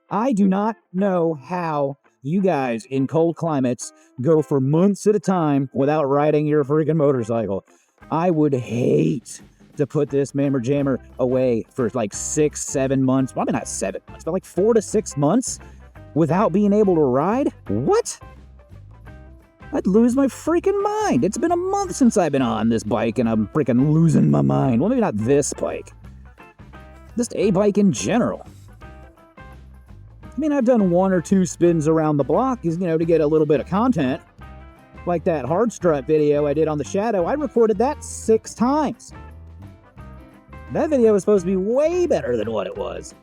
I do not know how you guys in cold climates go for months at a time without riding your freaking motorcycle. I would hate to put this mammer jammer away for like 6, 7 months. Well, I mean, not 7 months, but like 4 to 6 months without being able to ride? What? I'd lose my freaking mind. It's been a month since I've been on this bike and I'm freaking losing my mind. Well, maybe not this bike. Just a bike in general. I mean, I've done 1 or 2 spins around the block, to get a little bit of content. Like that hard strut video I did on the Shadow, I recorded that 6 times. That video was supposed to be way better than what it was.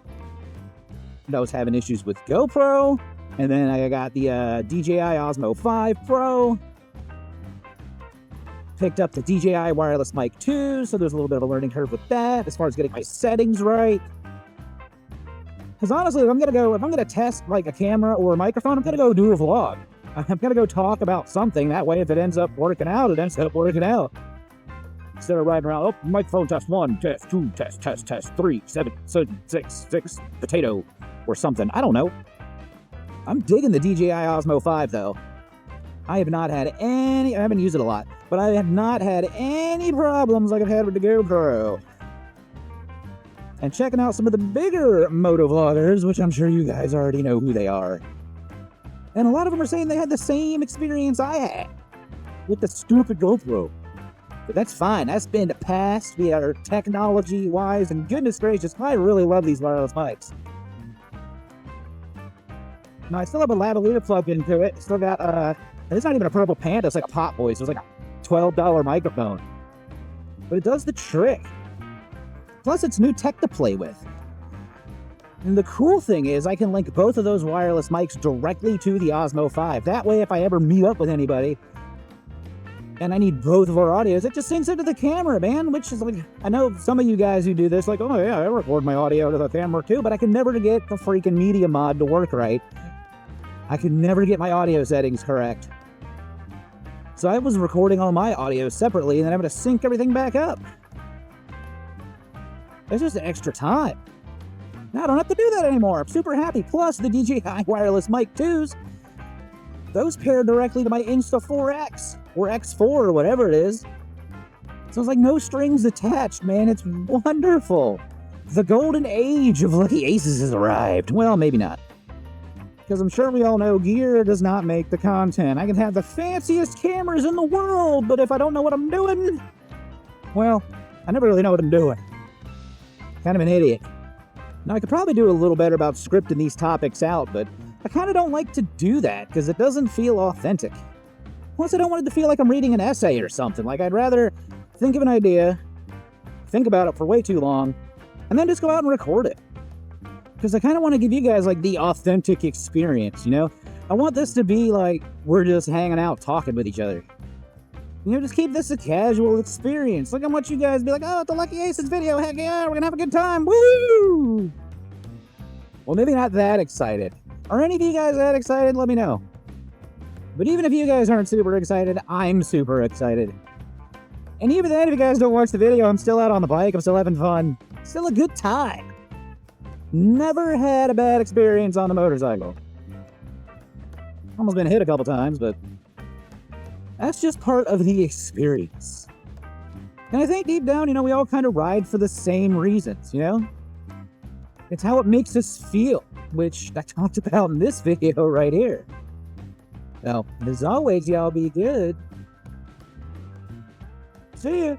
I was having issues with GoPro, and then I got the DJI Osmo 5 Pro. Picked up the DJI wireless mic 2, so there's a little bit of a learning curve with that, as far as getting my settings right. Because honestly, if I'm gonna test like a camera or a microphone, I'm gonna go do a vlog. I'm gonna go talk about something. That way, if it ends up working out, it ends up working out. Instead of riding around, microphone test 1, test 2, test 3, 7, 6, potato, or something. I don't know. I'm digging the DJI Osmo 5 though. I haven't used it a lot, but I have not had any problems like I've had with the GoPro. And checking out some of the bigger moto vloggers, which I'm sure you guys already know who they are. And a lot of them are saying they had the same experience I had with the stupid GoPro. But that's fine. That's been the past. We are technology-wise, and goodness gracious, I really love these wireless mics. Now, I still have a lavalier plugged into it. Still got, it's not even a Purple Panda. It's like a Pop Voice. It's like a $12 microphone. But it does the trick. Plus, it's new tech to play with. And the cool thing is, I can link both of those wireless mics directly to the Osmo 5. That way, if I ever meet up with anybody, and I need both of our audios, it just syncs into the camera, man, which is like, I know some of you guys who do this, like, oh yeah, I record my audio to the camera too, but I can never get the freaking media mod to work right. I could never get my audio settings correct. So I was recording all my audio separately, and then I'm going to sync everything back up. It's just extra time. Now I don't have to do that anymore. I'm super happy. Plus, the DJI wireless mic 2s, those pair directly to my Insta4X, or X4, or whatever it is. So it's like no strings attached, man. It's wonderful. The golden age of lucky aces has arrived. Well, maybe not. Because I'm sure we all know gear does not make the content. I can have the fanciest cameras in the world, but if I don't know what I'm doing, well, I never really know what I'm doing. Kind of an idiot. Now, I could probably do a little better about scripting these topics out, but I kind of don't like to do that because it doesn't feel authentic. Plus, I don't want it to feel like I'm reading an essay or something. Like, I'd rather think of an idea, think about it for way too long, and then just go out and record it. Because I kind of want to give you guys, like, the authentic experience, I want this to be like we're just hanging out talking with each other. Just keep this a casual experience. Like, I want you guys to be like, oh, it's the Lucky Aces video. Heck yeah, we're going to have a good time. Woo! Well, maybe not that excited. Are any of you guys that excited? Let me know. But even if you guys aren't super excited, I'm super excited. And even then, if you guys don't watch the video, I'm still out on the bike. I'm still having fun. Still a good time. Never had a bad experience on the motorcycle. Almost been hit a couple times, but that's just part of the experience. And I think deep down, we all kind of ride for the same reasons, It's how it makes us feel, which I talked about in this video right here. Well, as always, y'all be good. See ya.